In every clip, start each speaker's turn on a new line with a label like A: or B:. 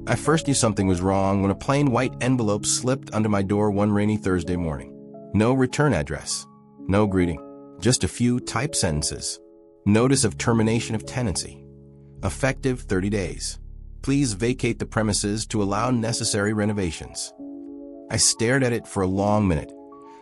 A: I first knew something was wrong when a plain white envelope slipped under my door one rainy Thursday morning. No return address, no greeting, just a few typed sentences. Notice of termination of tenancy. Effective 30 days. Please vacate the premises to allow necessary renovations. I stared at it for a long minute,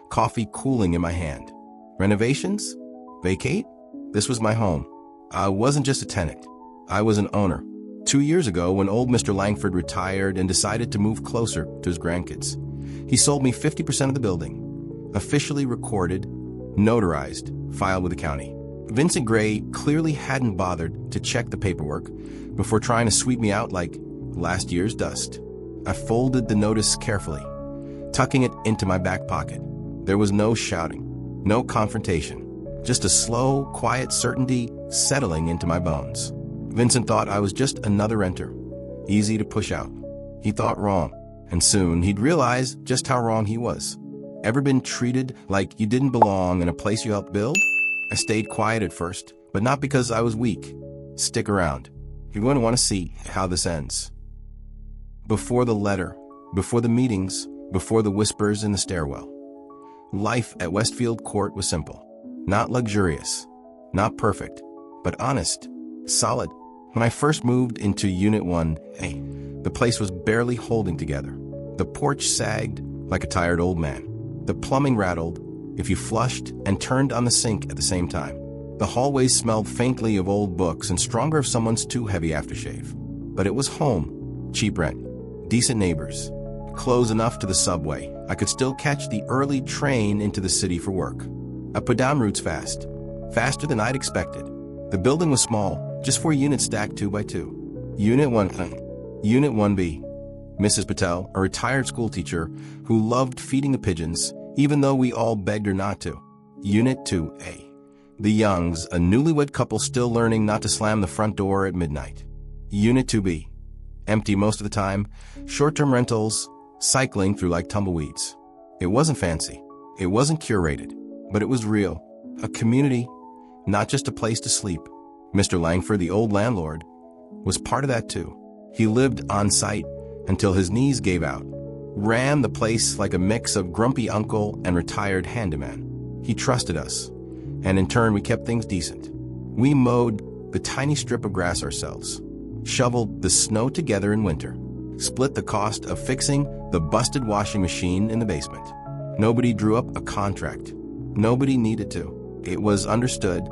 A: coffee cooling in my hand. Renovations? Vacate? This was my home. I wasn't just a tenant. I was an owner. 2 years ago, when old Mr. Langford retired and decided to move closer to his grandkids, he sold me 50% of the building, officially recorded, notarized, filed with the county. Vincent Gray clearly hadn't bothered to check the paperwork before trying to sweep me out like last year's dust. I folded the notice carefully, tucking it into my back pocket. There was no shouting, no confrontation, just a slow, quiet certainty settling into my bones. Vincent thought I was just another renter, easy to push out. He thought wrong, and soon he'd realize just how wrong he was. Ever been treated like you didn't belong in a place you helped build? I stayed quiet at first, but not because I was weak. Stick around. You're going to want to see how this ends. Before the letter, before the meetings, before the whispers in the stairwell, life at Westfield Court was simple. Not luxurious, not perfect, but honest, solid. When I first moved into Unit 1A, the place was barely holding together. The porch sagged like a tired old man. The plumbing rattled if you flushed and turned on the sink at the same time. The hallways smelled faintly of old books and stronger of someone's too heavy aftershave. But it was home, cheap rent, decent neighbors, close enough to the subway. I could still catch the early train into the city for work. I put down roots fast, faster than I'd expected. The building was small, just 4 units stacked 2 by 2. Unit 1, Unit 1B. Mrs. Patel, a retired schoolteacher who loved feeding the pigeons, even though we all begged her not to. Unit 2A. The Youngs, a newlywed couple still learning not to slam the front door at midnight. Unit 2B. Empty most of the time, short-term rentals, cycling through like tumbleweeds. It wasn't fancy. It wasn't curated, but it was real. A community, not just a place to sleep. Mr. Langford, the old landlord, was part of that too. He lived on site until his knees gave out, ran the place like a mix of grumpy uncle and retired handyman. He trusted us, and in turn we kept things decent. We mowed the tiny strip of grass ourselves, shoveled the snow together in winter, split the cost of fixing the busted washing machine in the basement. Nobody drew up a contract. Nobody needed to. It was understood.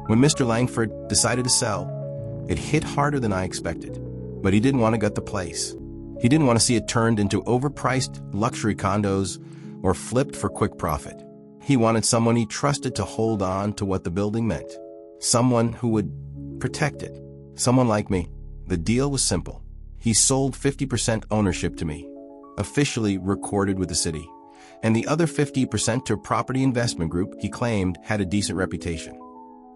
A: When Mr. Langford decided to sell, it hit harder than I expected. But he didn't want to gut the place. He didn't want to see it turned into overpriced luxury condos or flipped for quick profit. He wanted someone he trusted to hold on to what the building meant. Someone who would protect it. Someone like me. The deal was simple. He sold 50% ownership to me, officially recorded with the city, and the other 50% to a property investment group he claimed had a decent reputation.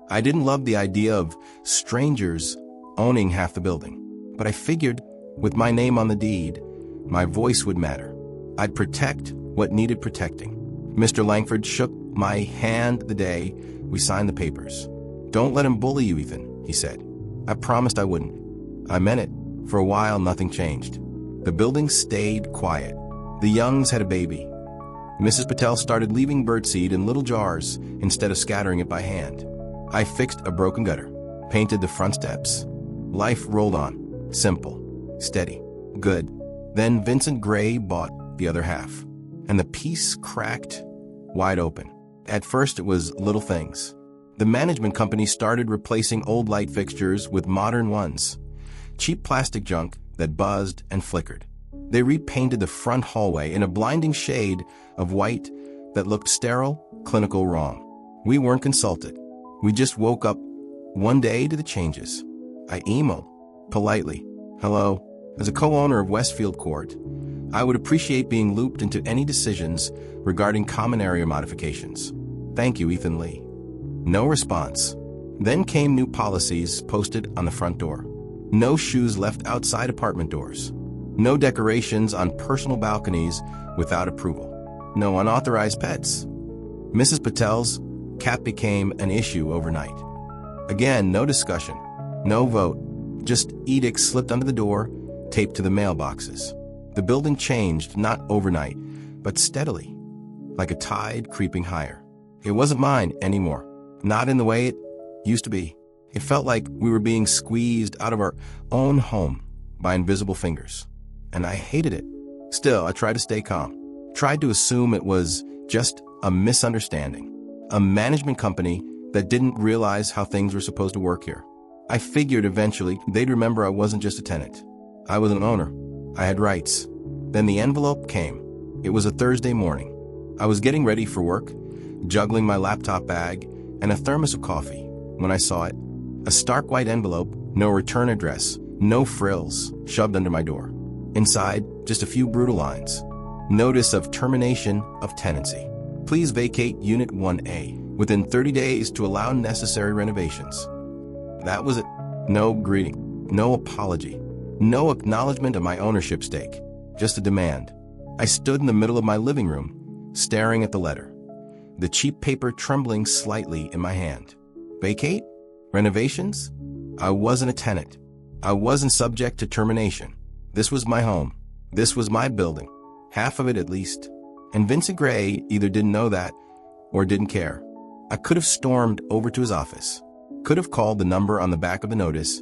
A: I didn't love the idea of strangers owning half the building, but I figured with my name on the deed, my voice would matter. I'd protect what needed protecting. Mr. Langford shook my hand the day we signed the papers. "Don't let him bully you, Ethan," he said. I promised I wouldn't. I meant it. For a while, nothing changed. The building stayed quiet. The Youngs had a baby. Mrs. Patel started leaving birdseed in little jars instead of scattering it by hand. I fixed a broken gutter, painted the front steps. Life rolled on. Simple, steady, good. Then Vincent Gray bought the other half, and the piece cracked wide open. At first, it was little things. The management company started replacing old light fixtures with modern ones. Cheap plastic junk that buzzed and flickered. They repainted the front hallway in a blinding shade of white that looked sterile, clinical wrong. We weren't consulted. We just woke up one day to the changes. I emailed, politely, "Hello, as a co-owner of Westfield Court, I would appreciate being looped into any decisions regarding common area modifications. Thank you, Ethan Lee." No response. Then came new policies posted on the front door. No shoes left outside apartment doors. No decorations on personal balconies without approval. No unauthorized pets. Mrs. Patel's cat became an issue overnight. Again, no discussion. No vote. Just edicts slipped under the door, taped to the mailboxes. The building changed, not overnight, but steadily, like a tide creeping higher. It wasn't mine anymore, not in the way it used to be. It felt like we were being squeezed out of our own home by invisible fingers, and I hated it. Still, I tried to stay calm, tried to assume it was just a misunderstanding, a management company that didn't realize how things were supposed to work here. I figured eventually they'd remember I wasn't just a tenant. I was an owner. I had rights. Then the envelope came. It was a Thursday morning. I was getting ready for work, juggling my laptop bag and a thermos of coffee, when I saw it. A stark white envelope, no return address, no frills, shoved under my door. Inside, just a few brutal lines. Notice of termination of tenancy. Please vacate Unit 1A within 30 days to allow necessary renovations. That was it. No greeting, no apology, no acknowledgement of my ownership stake, just a demand. I stood in the middle of my living room, staring at the letter, the cheap paper trembling slightly in my hand. Vacate? Renovations? I wasn't a tenant. I wasn't subject to termination. This was my home. This was my building. Half of it at least. And Vincent Gray either didn't know that or didn't care. I could have stormed over to his office, could have called the number on the back of the notice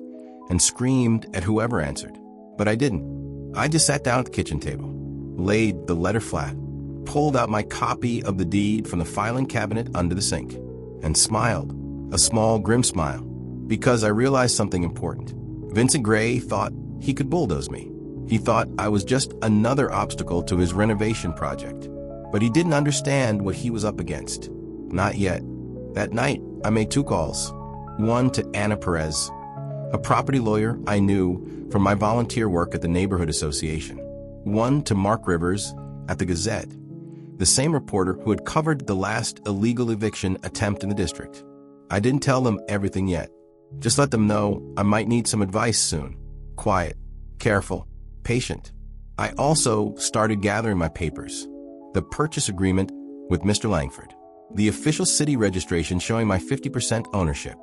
A: and screamed at whoever answered. But I didn't. I just sat down at the kitchen table, laid the letter flat, pulled out my copy of the deed from the filing cabinet under the sink, and smiled, a small, grim smile, because I realized something important. Vincent Gray thought he could bulldoze me. He thought I was just another obstacle to his renovation project. But he didn't understand what he was up against. Not yet. That night, I made 2 calls. One to Anna Perez, a property lawyer I knew from my volunteer work at the Neighborhood Association. One to Mark Rivers at the Gazette, the same reporter who had covered the last illegal eviction attempt in the district. I didn't tell them everything yet. Just let them know I might need some advice soon. Quiet, careful, patient. I also started gathering my papers. The purchase agreement with Mr. Langford, the official city registration showing my 50% ownership,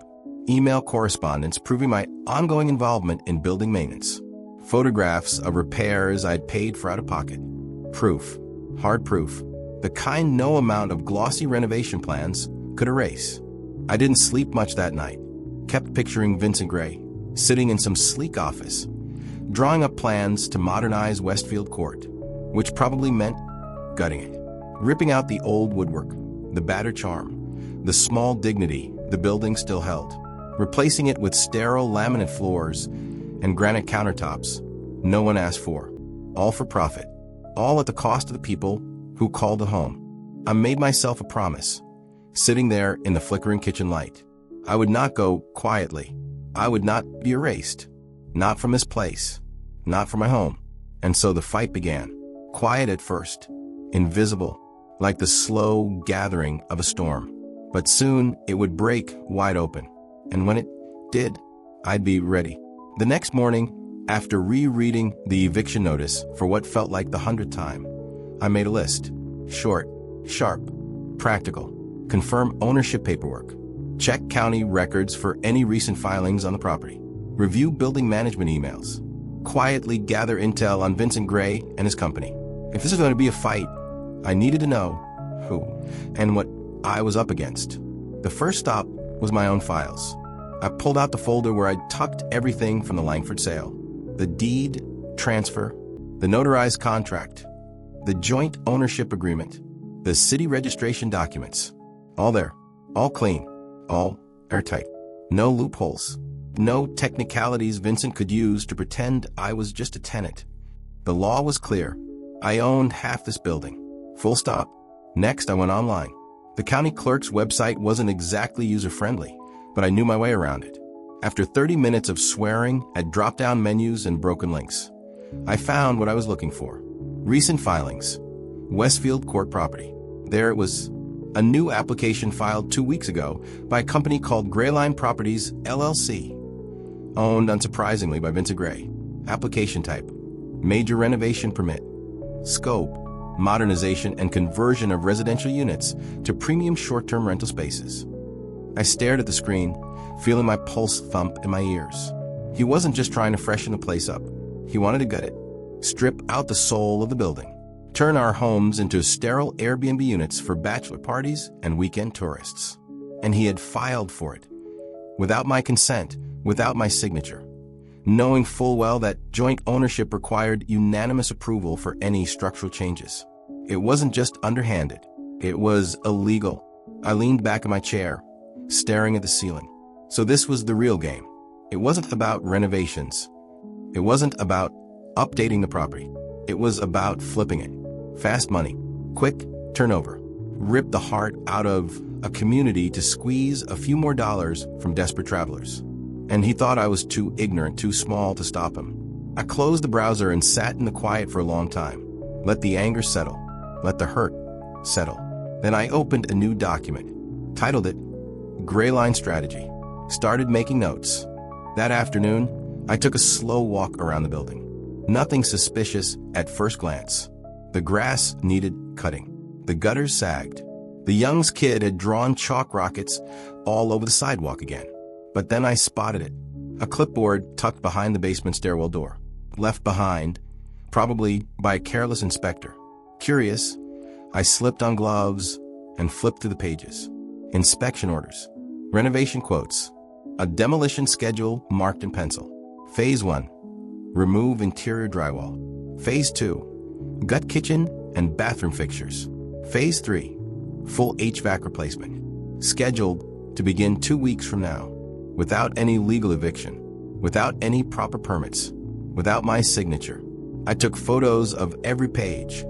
A: email correspondence proving my ongoing involvement in building maintenance, photographs of repairs I'd paid for out of pocket. Proof, hard proof, the kind no amount of glossy renovation plans could erase. I didn't sleep much that night, kept picturing Vincent Gray, sitting in some sleek office, drawing up plans to modernize Westfield Court, which probably meant gutting it, ripping out the old woodwork, the battered charm, the small dignity the building still held, replacing it with sterile laminate floors and granite countertops no one asked for, all for profit, all at the cost of the people who called it home. I made myself a promise, sitting there in the flickering kitchen light. I would not go quietly. I would not be erased, not from this place, not from my home. And so the fight began, quiet at first, invisible, like the slow gathering of a storm. But soon it would break wide open. And when it did, I'd be ready. The next morning, after rereading the eviction notice for what felt like the 100th time, I made a list. Short, sharp, practical. Confirm ownership paperwork. Check county records for any recent filings on the property. Review building management emails. Quietly gather intel on Vincent Gray and his company. If this was going to be a fight, I needed to know who and what I was up against. The first stop was my own files. I pulled out the folder where I'd tucked everything from the Langford sale. The deed, transfer, the notarized contract, the joint ownership agreement, the city registration documents. All there, all clean, all airtight. No loopholes, no technicalities Vincent could use to pretend I was just a tenant. The law was clear. I owned half this building. Full stop. Next, I went online. The county clerk's website wasn't exactly user-friendly, but I knew my way around it. After 30 minutes of swearing at drop-down menus and broken links, I found what I was looking for. Recent filings. Westfield Court property. There it was. A new application filed 2 weeks ago by a company called Grayline Properties, LLC. Owned, unsurprisingly, by Vincent Gray. Application type. Major renovation permit. Scope. Modernization and conversion of residential units to premium short-term rental spaces. I stared at the screen, feeling my pulse thump in my ears. He wasn't just trying to freshen the place up. He wanted to gut it, strip out the soul of the building, turn our homes into sterile Airbnb units for bachelor parties and weekend tourists. And he had filed for it, without my consent, without my signature, knowing full well that joint ownership required unanimous approval for any structural changes. It wasn't just underhanded, it was illegal. I leaned back in my chair, staring at the ceiling. So this was the real game. It wasn't about renovations. It wasn't about updating the property. It was about flipping it. Fast money, quick turnover, rip the heart out of a community to squeeze a few more dollars from desperate travelers. And he thought I was too ignorant, too small to stop him. I closed the browser and sat in the quiet for a long time. Let the anger settle. Let the hurt settle. Then I opened a new document, titled it Gray Line Strategy. Started making notes. That afternoon, I took a slow walk around the building. Nothing suspicious at first glance. The grass needed cutting. The gutters sagged. The Young's kid had drawn chalk rockets all over the sidewalk again. But then I spotted it. A clipboard tucked behind the basement stairwell door. Left behind, probably by a careless inspector. Curious, I slipped on gloves and flipped through the pages. Inspection orders. Renovation quotes. A demolition schedule marked in pencil. Phase 1. Remove interior drywall. Phase 2. Gut kitchen and bathroom fixtures. Phase 3. Full HVAC replacement. Scheduled to begin 2 weeks from now. Without any legal eviction. Without any proper permits. Without my signature. I took photos of every page,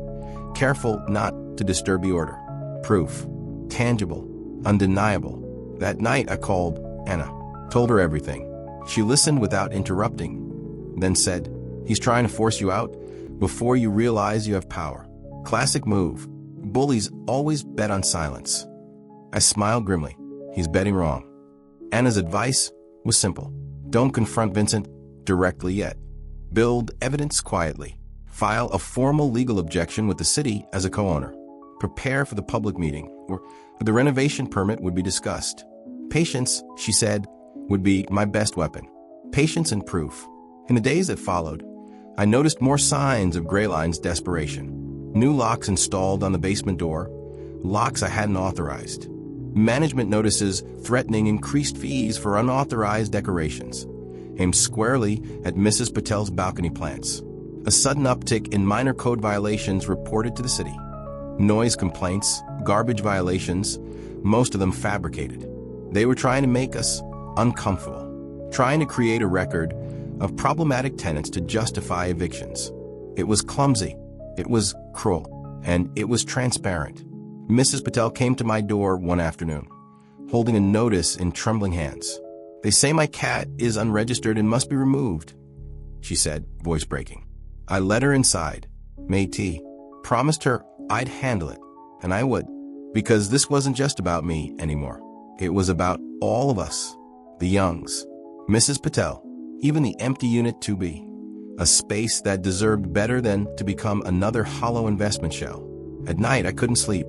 A: careful not to disturb the order. Proof. Tangible. Undeniable. That night I called Anna. Told her everything. She listened without interrupting, then said, "He's trying to force you out before you realize you have power." Classic move. Bullies always bet on silence. I smiled grimly. He's betting wrong. Anna's advice was simple. Don't confront Vincent directly yet. Build evidence quietly. File a formal legal objection with the city as a co-owner. Prepare for the public meeting where the renovation permit would be discussed. Patience, she said, would be my best weapon. Patience and proof. In the days that followed, I noticed more signs of Gray Line's desperation. New locks installed on the basement door, locks I hadn't authorized. Management notices threatening increased fees for unauthorized decorations, aimed squarely at Mrs. Patel's balcony plants. A sudden uptick in minor code violations reported to the city. Noise complaints, garbage violations, most of them fabricated. They were trying to make us uncomfortable, trying to create a record of problematic tenants to justify evictions. It was clumsy, it was cruel, and it was transparent. Mrs. Patel came to my door one afternoon, holding a notice in trembling hands. "They say my cat is unregistered and must be removed," she said, voice breaking. I led her inside, made tea, promised her I'd handle it, and I would, because this wasn't just about me anymore. It was about all of us, the Youngs, Mrs. Patel, even the empty Unit 2B, a space that deserved better than to become another hollow investment shell. At night, I couldn't sleep.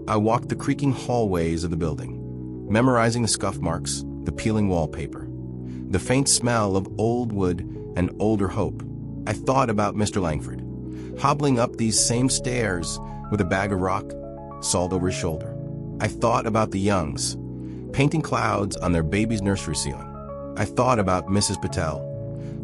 A: I walked the creaking hallways of the building, memorizing the scuff marks, the peeling wallpaper, the faint smell of old wood and older hope. I thought about Mr. Langford, hobbling up these same stairs with a bag of rock, salt over his shoulder. I thought about the Youngs, painting clouds on their baby's nursery ceiling. I thought about Mrs. Patel,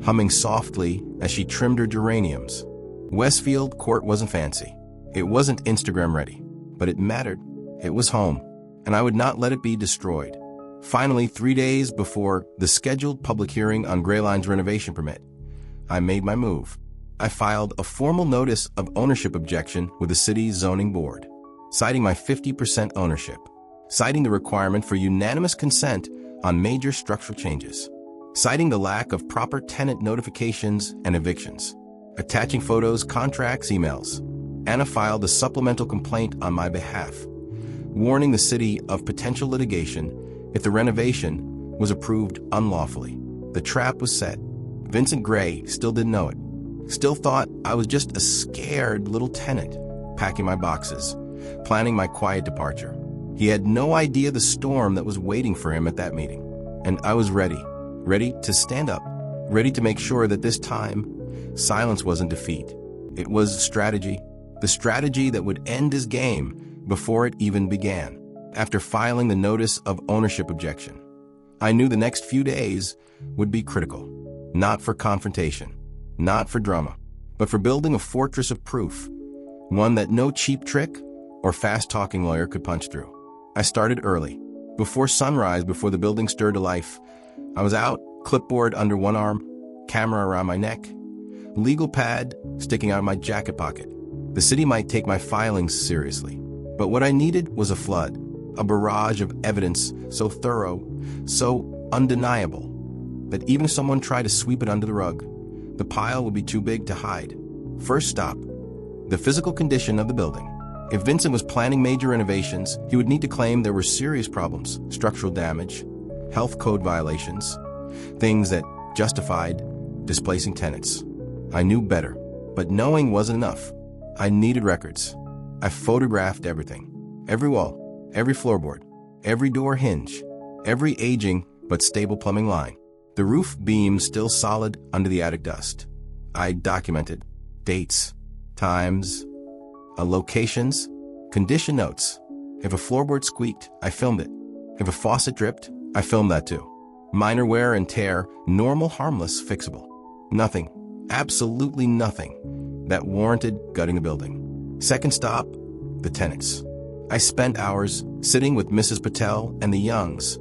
A: humming softly as she trimmed her geraniums. Westfield Court wasn't fancy. It wasn't Instagram ready, but it mattered. It was home, and I would not let it be destroyed. Finally, 3 days before the scheduled public hearing on Gray Line's renovation permit, I made my move. I filed a formal notice of ownership objection with the city's zoning board, citing my 50% ownership, citing the requirement for unanimous consent on major structural changes, citing the lack of proper tenant notifications and evictions, attaching photos, contracts, emails. Anna filed a supplemental complaint on my behalf, warning the city of potential litigation if the renovation was approved unlawfully. The trap was set. Vincent Gray still didn't know it, still thought I was just a scared little tenant, packing my boxes, planning my quiet departure. He had no idea the storm that was waiting for him at that meeting. And I was ready to stand up, ready to make sure that this time Silence wasn't defeat. It was strategy. The strategy that would end his game before it even began. After filing the notice of ownership objection, I knew the next few days would be critical. Not for confrontation, not for drama, but for building a fortress of proof. One that no cheap trick or fast-talking lawyer could punch through. I started early. Before sunrise, before the building stirred to life, I was out, clipboard under one arm, camera around my neck, legal pad sticking out of my jacket pocket. The city might take my filings seriously, but what I needed was a flood, a barrage of evidence so thorough, so undeniable, that even if someone tried to sweep it under the rug, the pile would be too big to hide. First stop, the physical condition of the building. If Vincent was planning major renovations, he would need to claim there were serious problems, structural damage, health code violations, things that justified displacing tenants. I knew better, but knowing wasn't enough. I needed records. I photographed everything. Every wall, every floorboard, every door hinge, every aging but stable plumbing line. The roof beam still solid under the attic dust. I documented dates, times, locations, condition notes. If a floorboard squeaked, I filmed it. If a faucet dripped, I filmed that too. Minor wear and tear, normal, harmless, fixable. Nothing, absolutely nothing, that warranted gutting the building. Second stop, the tenants. I spent hours sitting with Mrs. Patel and the Youngs,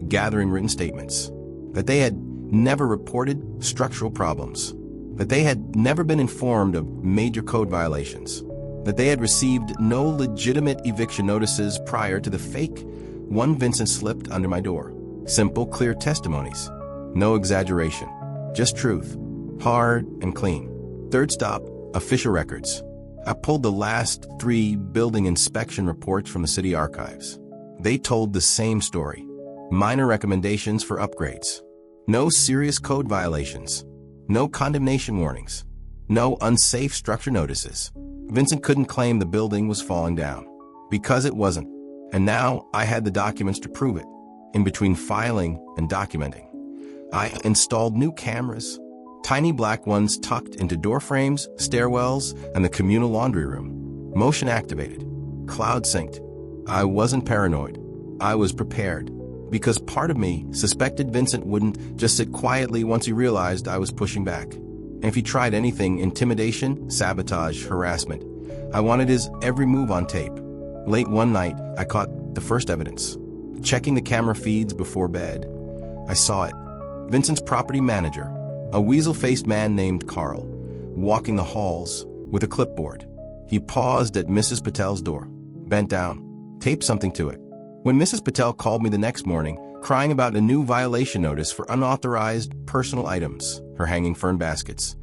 A: gathering written statements that they had never reported structural problems, that they had never been informed of major code violations, that they had received no legitimate eviction notices prior to the fake one Vincent slipped under my door. Simple, clear testimonies. No exaggeration. Just truth. Hard and clean. Third stop, official records. I pulled the last 3 building inspection reports from the city archives. They told the same story. Minor recommendations for upgrades. No serious code violations. No condemnation warnings. No unsafe structure notices. Vincent couldn't claim the building was falling down, because it wasn't. And now I had the documents to prove it. In between filing and documenting, I installed new cameras, tiny black ones tucked into door frames, stairwells, and the communal laundry room. Motion activated, cloud synced. I wasn't paranoid. I was prepared, because part of me suspected Vincent wouldn't just sit quietly once he realized I was pushing back. And if he tried anything, intimidation, sabotage, harassment, I wanted his every move on tape. Late one night, I caught the first evidence. Checking the camera feeds before bed, I saw it. Vincent's property manager, a weasel-faced man named Carl, walking the halls with a clipboard. He paused at Mrs. Patel's door, bent down, taped something to it. When Mrs. Patel called me the next morning, crying about a new violation notice for unauthorized personal items, her hanging fern baskets,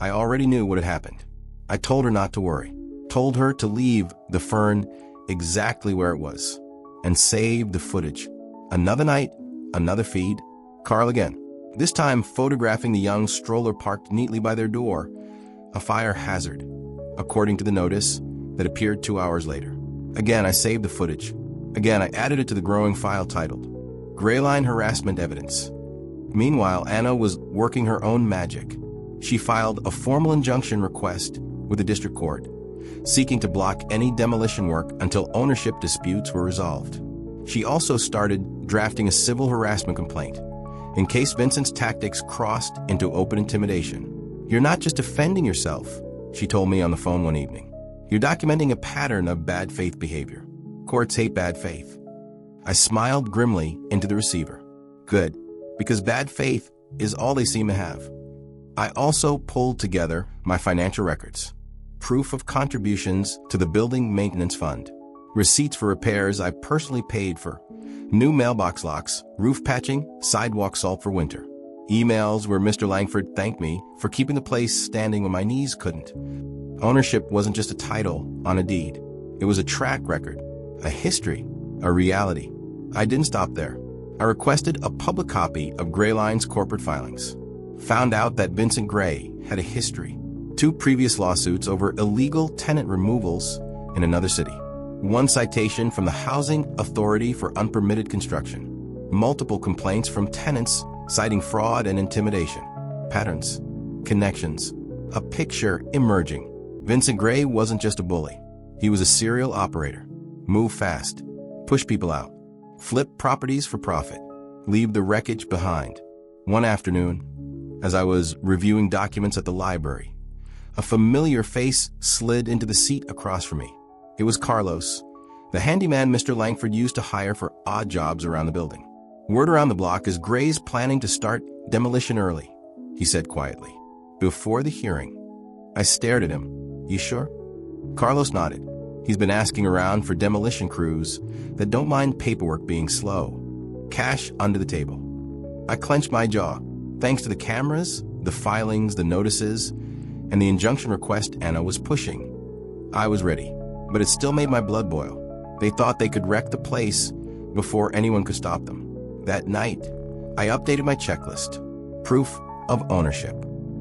A: I already knew what had happened. I told her not to worry, told her to leave the fern exactly where it was, and save the footage. Another night, another feed, Carl again, this time photographing the young stroller parked neatly by their door, a fire hazard, according to the notice that appeared 2 hours later. Again, I saved the footage. Again, I added it to the growing file titled Gray Line Harassment Evidence. Meanwhile, Anna was working her own magic. She filed a formal injunction request with the district court, seeking to block any demolition work until ownership disputes were resolved. She also started drafting a civil harassment complaint in case Vincent's tactics crossed into open intimidation. You're not just defending yourself, she told me on the phone one evening. You're documenting a pattern of bad faith behavior. Courts hate bad faith. I smiled grimly into the receiver. Good, because bad faith is all they seem to have. I also pulled together my financial records, proof of contributions to the building maintenance fund, receipts for repairs I personally paid for, new mailbox locks, roof patching, sidewalk salt for winter, emails where Mr. Langford thanked me for keeping the place standing when my knees couldn't. Ownership wasn't just a title on a deed. It was a track record, a history, a reality. I didn't stop there. I requested a public copy of Gray Line's corporate filings. Found out that Vincent Gray had a history. 2 previous lawsuits over illegal tenant removals in another city. 1 citation from the Housing Authority for unpermitted construction. Multiple complaints from tenants citing fraud and intimidation. Patterns, connections. A picture emerging. Vincent Gray wasn't just a bully. He was a serial operator. Move fast. Push people out. Flip properties for profit. Leave the wreckage behind. One afternoon, as I was reviewing documents at the library, a familiar face slid into the seat across from me. It was Carlos, the handyman Mr. Langford used to hire for odd jobs around the building. Word around the block is Gray's planning to start demolition early, he said quietly. Before the hearing, I stared at him. You sure? Carlos nodded. He's been asking around for demolition crews that don't mind paperwork being slow. Cash under the table. I clenched my jaw. Thanks to the cameras, the filings, the notices, and the injunction request Anna was pushing, I was ready. But it still made my blood boil. They thought they could wreck the place before anyone could stop them. That night, I updated my checklist. Proof of ownership.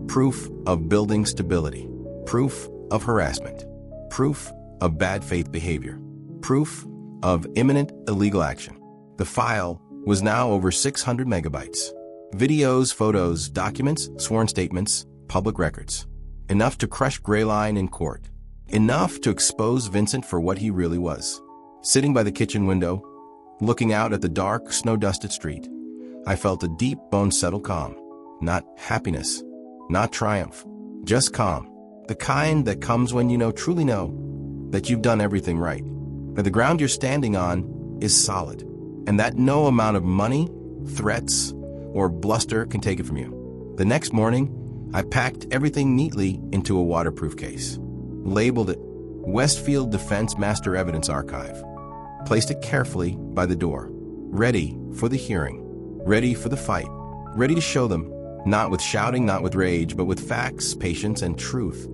A: Proof of building stability. Proof of harassment. Proof of bad faith behavior. Proof of imminent illegal action. The file was now over 600 megabytes. Videos, photos, documents, sworn statements, public records. Enough to crush Grayline in court. Enough to expose Vincent for what he really was. Sitting by the kitchen window, looking out at the dark, snow-dusted street, I felt a deep, bone-settled calm. Not happiness, not triumph, just calm. The kind that comes when you truly know, that you've done everything right, that the ground you're standing on is solid, and that no amount of money, threats, or bluster can take it from you. The next morning, I packed everything neatly into a waterproof case, labeled it Westfield Defense Master Evidence Archive, placed it carefully by the door, ready for the hearing, ready for the fight, ready to show them, not with shouting, not with rage, but with facts, patience, and truth,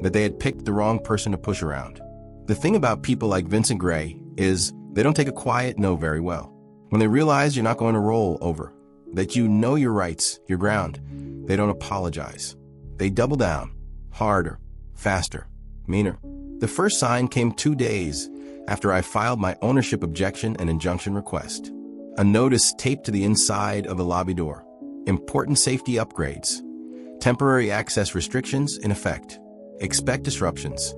A: that they had picked the wrong person to push around. The thing about people like Vincent Gray is they don't take a quiet no very well. When they realize you're not going to roll over, that you know your rights, your ground, they don't apologize. They double down, harder, faster, meaner. The first sign came 2 days after I filed my ownership objection and injunction request. A notice taped to the inside of the lobby door. Important safety upgrades. Temporary access restrictions in effect. Expect disruptions.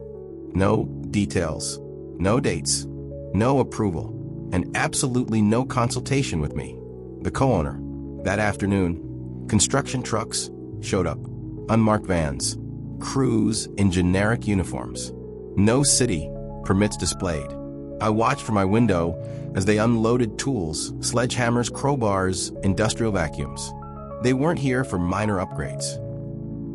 A: No details. No dates. No approval. And absolutely no consultation with me, the co-owner. That afternoon, construction trucks showed up. Unmarked vans. Crews in generic uniforms. No city permits displayed. I watched from my window as they unloaded tools, sledgehammers, crowbars, industrial vacuums. They weren't here for minor upgrades.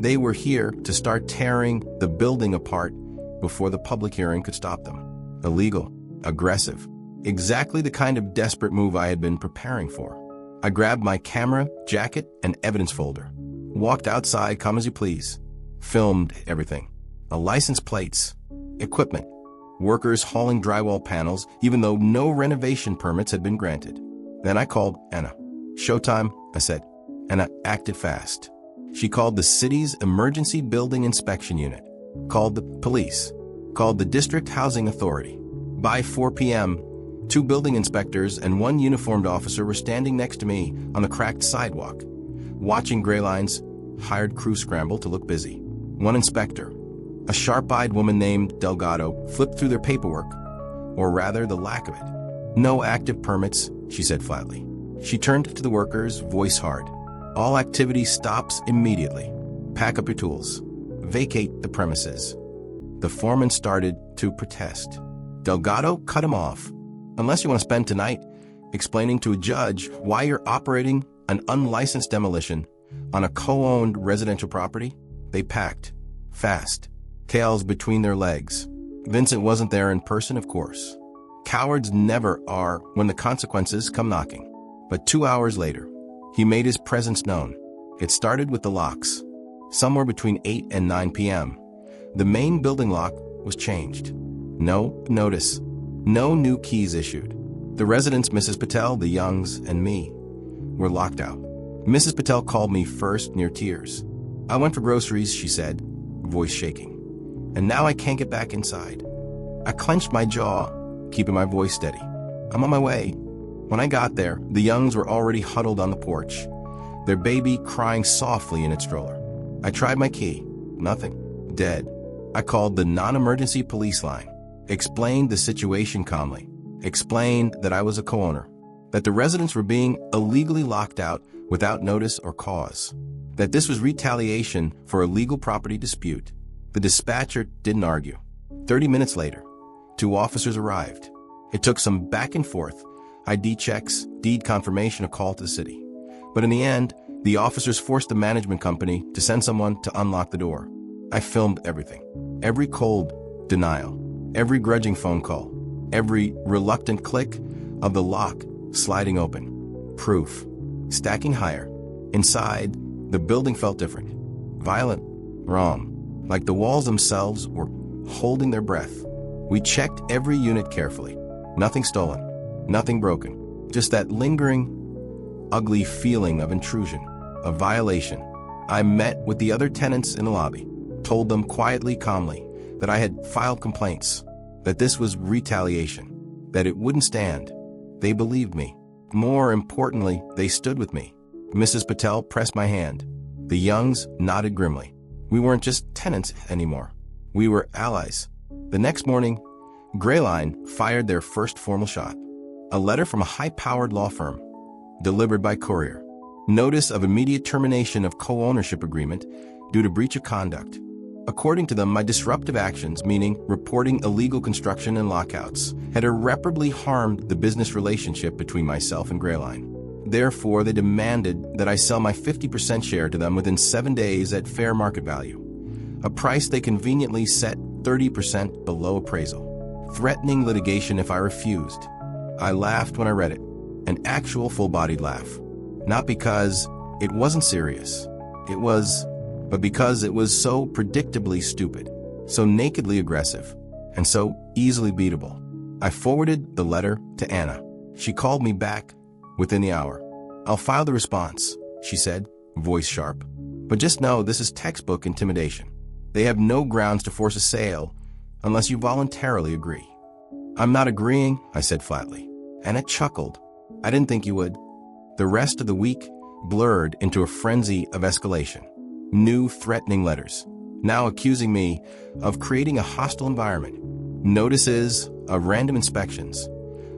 A: They were here to start tearing the building apart before the public hearing could stop them. Illegal, aggressive, exactly the kind of desperate move I had been preparing for. I grabbed my camera, jacket, and evidence folder. Walked outside, come as you please. Filmed everything. License plates, equipment, workers hauling drywall panels, even though no renovation permits had been granted. Then I called Anna. Showtime, I said. Anna acted fast. She called the city's emergency building inspection unit, called the police, called the district housing authority. By 4 p.m., 2 building inspectors and 1 uniformed officer were standing next to me on the cracked sidewalk, watching Grayline's hired crew scramble to look busy. One inspector, a sharp-eyed woman named Delgado, flipped through their paperwork, or rather the lack of it. No active permits, she said flatly. She turned to the workers, voice hard. All activity stops immediately. Pack up your tools. Vacate the premises. The foreman started to protest. Delgado cut him off. Unless you want to spend tonight explaining to a judge why you're operating an unlicensed demolition on a co-owned residential property, they packed. Fast. Tails between their legs. Vincent wasn't there in person, of course. Cowards never are when the consequences come knocking. But 2 hours later, he made his presence known. It started with the locks. Somewhere between 8 and 9 p.m., the main building lock was changed. No notice. No new keys issued. The residents, Mrs. Patel, the Youngs, and me, were locked out. Mrs. Patel called me first, near tears. I went for groceries, she said, voice shaking. And now I can't get back inside. I clenched my jaw, keeping my voice steady. I'm on my way. When I got there, the Youngs were already huddled on the porch, their baby crying softly in its stroller. I tried my key. Nothing. Dead. I called the non-emergency police line, explained the situation calmly, explained that I was a co-owner, that the residents were being illegally locked out without notice or cause, that this was retaliation for a legal property dispute. The dispatcher didn't argue. 30 minutes later, 2 officers arrived. It took some back and forth, ID checks, deed confirmation, a call to the city. But in the end, the officers forced the management company to send someone to unlock the door. I filmed everything. Every cold denial, every grudging phone call, every reluctant click of the lock sliding open. Proof. Stacking higher. Inside, the building felt different. Violent. Wrong. Like the walls themselves were holding their breath. We checked every unit carefully. Nothing stolen. Nothing broken. Just that lingering, ugly feeling of intrusion, of violation. I met with the other tenants in the lobby, told them quietly, calmly, that I had filed complaints, that this was retaliation, that it wouldn't stand. They believed me. More importantly, they stood with me. Mrs. Patel pressed my hand. The Youngs nodded grimly. We weren't just tenants anymore. We were allies. The next morning, Grayline fired their first formal shot. A letter from a high-powered law firm, delivered by courier. Notice of immediate termination of co-ownership agreement due to breach of conduct. According to them, my disruptive actions, meaning reporting illegal construction and lockouts, had irreparably harmed the business relationship between myself and Grayline. Therefore, they demanded that I sell my 50% share to them within 7 days at fair market value, a price they conveniently set 30% below appraisal, threatening litigation if I refused. I laughed when I read it, an actual full-bodied laugh. Not because it wasn't serious, but because it was so predictably stupid, so nakedly aggressive, and so easily beatable. I forwarded the letter to Anna. She called me back within the hour. I'll file the response, she said, voice sharp. But just know this is textbook intimidation. They have no grounds to force a sale unless you voluntarily agree. I'm not agreeing, I said flatly. Anna chuckled. I didn't think you would. The rest of the week blurred into a frenzy of escalation. New threatening letters, now accusing me of creating a hostile environment. Notices of random inspections,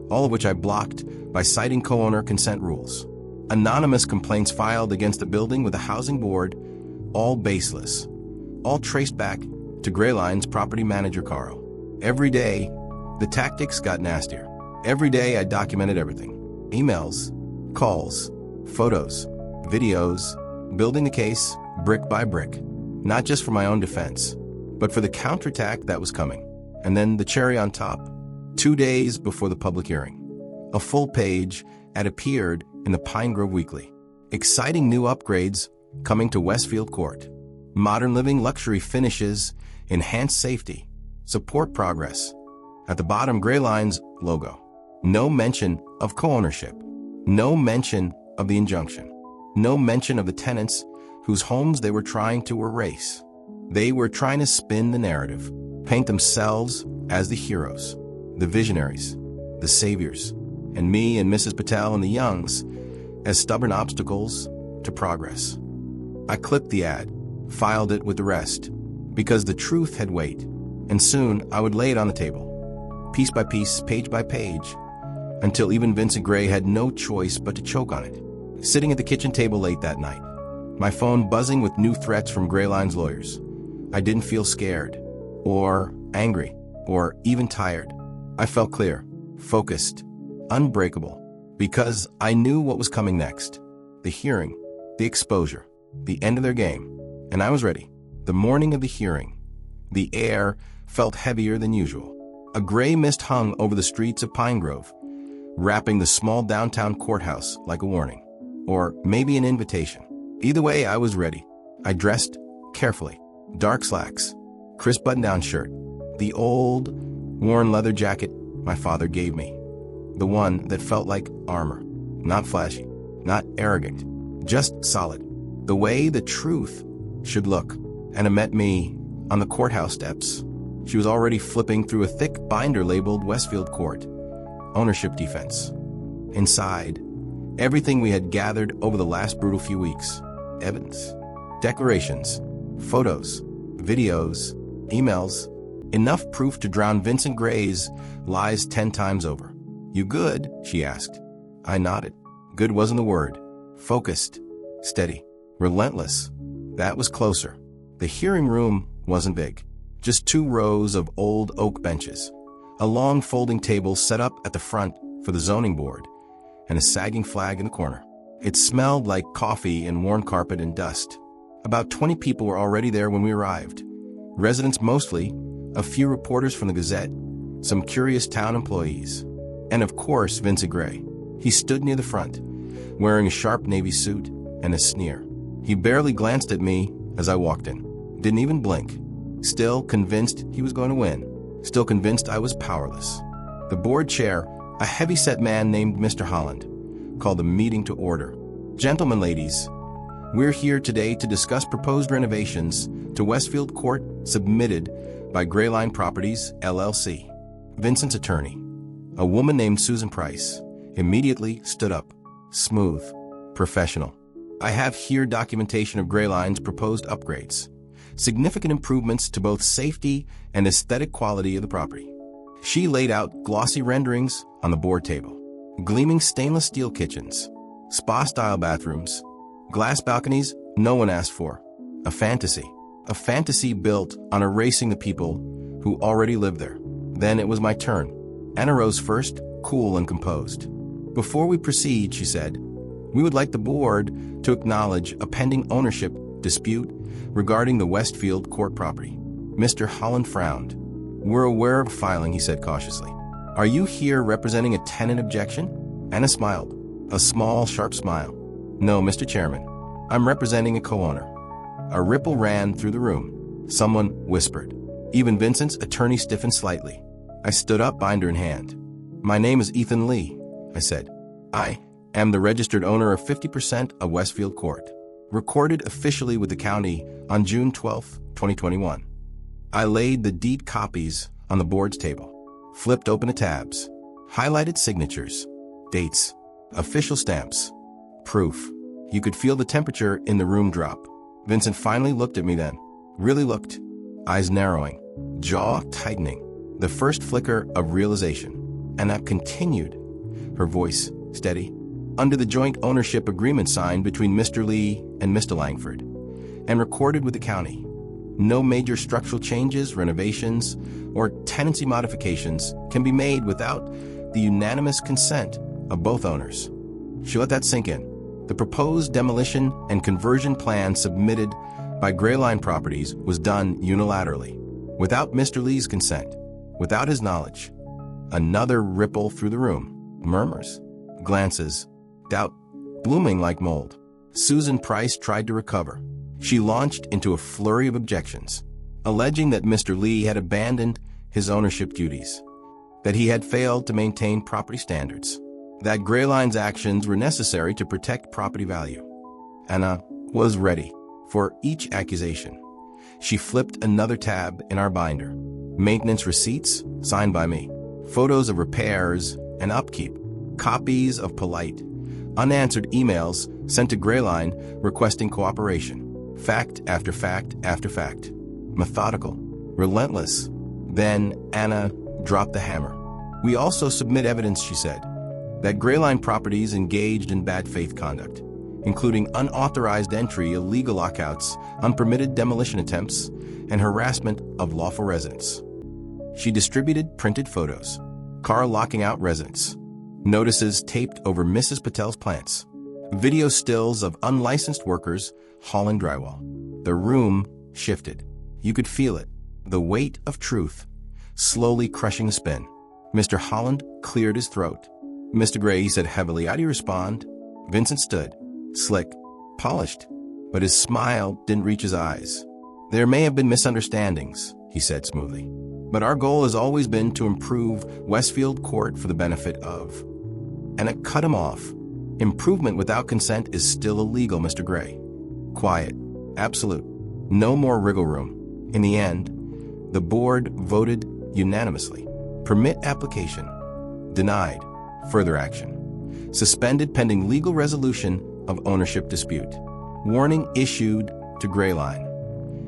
A: all of which I blocked by citing co-owner consent rules. Anonymous complaints filed against the building with the housing board, all baseless, all traced back to Grayline's property manager, Carl. Every day, the tactics got nastier. Every day, I documented everything. Emails, calls, photos, videos, building the case brick by brick, not just for my own defense, but for the counterattack that was coming. And then the cherry on top, 2 days before the public hearing, a full page ad appeared in the Pine Grove Weekly. Exciting new upgrades coming to Westfield Court. Modern living luxury finishes, enhanced safety, support progress. At the bottom, Grayline's logo. No mention of co-ownership. No mention of the injunction. No mention of the tenants whose homes they were trying to erase. They were trying to spin the narrative, paint themselves as the heroes, the visionaries, the saviors, and me and Mrs. Patel and the Youngs as stubborn obstacles to progress. I clipped the ad, filed it with the rest, because the truth had weight, and soon I would lay it on the table, piece by piece, page by page, until even Vincent Gray had no choice but to choke on it. Sitting at the kitchen table late that night, my phone buzzing with new threats from Grayline's lawyers, I didn't feel scared, or angry, or even tired. I felt clear, focused, unbreakable, because I knew what was coming next. The hearing, the exposure, the end of their game, and I was ready. The morning of the hearing, the air felt heavier than usual. A gray mist hung over the streets of Pine Grove, wrapping the small downtown courthouse like a warning, or maybe an invitation. Either way, I was ready. I dressed carefully. Dark slacks, crisp button-down shirt, the old, worn leather jacket my father gave me. The one that felt like armor. Not flashy, not arrogant, just solid. The way the truth should look. Anna met me on the courthouse steps. She was already flipping through a thick binder labeled Westfield Court, Ownership Defense. Inside, everything we had gathered over the last brutal few weeks. Evidence, declarations, photos, videos, emails, enough proof to drown Vincent Gray's lies 10 times over. "You good?" she asked. I nodded. Good wasn't the word. Focused, steady, relentless. That was closer. The hearing room wasn't big. Just 2 rows of old oak benches, a long folding table set up at the front for the zoning board, and a sagging flag in the corner. It smelled like coffee and worn carpet and dust. About 20 people were already there when we arrived. Residents mostly, a few reporters from the Gazette, some curious town employees, and of course Vincent Gray. He stood near the front, wearing a sharp navy suit and a sneer. He barely glanced at me as I walked in. Didn't even blink. Still convinced he was going to win. Still convinced I was powerless. The board chair, a heavy-set man named Mr. Holland, called the meeting to order. "Gentlemen, ladies, we're here today to discuss proposed renovations to Westfield Court submitted by Grayline Properties, LLC. Vincent's attorney, a woman named Susan Price, immediately stood up. Smooth, professional. "I have here documentation of Grayline's proposed upgrades. Significant improvements to both safety and aesthetic quality of the property." She laid out glossy renderings on the board table. Gleaming stainless steel kitchens, spa-style bathrooms, glass balconies no one asked for. A fantasy built on erasing the people who already lived there. Then it was my turn. Anna rose first, cool and composed. "Before we proceed," she said, "we would like the board to acknowledge a pending ownership dispute regarding the Westfield Court property." Mr. Holland frowned. "We're aware of filing," he said cautiously. "Are you here representing a tenant objection?" Anna smiled, a small, sharp smile. "No, Mr. Chairman. I'm representing a co-owner." A ripple ran through the room. Someone whispered. Even Vincent's attorney stiffened slightly. I stood up, binder in hand. "My name is Ethan Lee," I said. "I am the registered owner of 50% of Westfield Court, recorded officially with the county on June 12, 2021. I laid the deed copies on the board's table, flipped open the tabs, highlighted signatures, dates, official stamps, proof. You could feel the temperature in the room drop. Vincent finally looked at me then. Really looked. Eyes narrowing, jaw tightening. The first flicker of realization. And that continued. Her voice steady. "Under the joint ownership agreement signed between Mr. Lee and Mr. Langford, and recorded with the county, no major structural changes, renovations, or tenancy modifications can be made without the unanimous consent of both owners." She let that sink in. The proposed demolition and conversion plan submitted by Grayline Properties was done unilaterally, without Mr. Lee's consent, without his knowledge. Another ripple through the room. Murmurs, glances, doubt, blooming like mold. Susan Price tried to recover. She launched into a flurry of objections, alleging that Mr. Lee had abandoned his ownership duties, that he had failed to maintain property standards, that Grayline's actions were necessary to protect property value. Anna was ready for each accusation. She flipped another tab in our binder. Maintenance receipts signed by me, photos of repairs and upkeep, copies of polite, unanswered emails sent to Grayline requesting cooperation. Fact after fact after fact. Methodical, relentless. Then Anna dropped the hammer. "We also submit evidence," she said, "that Grayline Properties engaged in bad faith conduct, including unauthorized entry, illegal lockouts, unpermitted demolition attempts, and harassment of lawful residents." She distributed printed photos, car locking out residents, notices taped over Mrs. Patel's plants, video stills of unlicensed workers hauling drywall. The room shifted. You could feel it, the weight of truth, slowly crushing the spin. Mr. Holland cleared his throat. "Mr. Gray," he said heavily, "how do you respond?" Vincent stood, slick, polished, but his smile didn't reach his eyes. "There may have been misunderstandings," he said smoothly, "but our goal has always been to improve Westfield Court for the benefit of..." And it cut him off. "Improvement without consent is still illegal, Mr. Gray. Quiet. Absolute. No more wriggle room." In the end, the board voted unanimously. Permit application. Denied. Further action. Suspended pending legal resolution of ownership dispute. Warning issued to Grayline.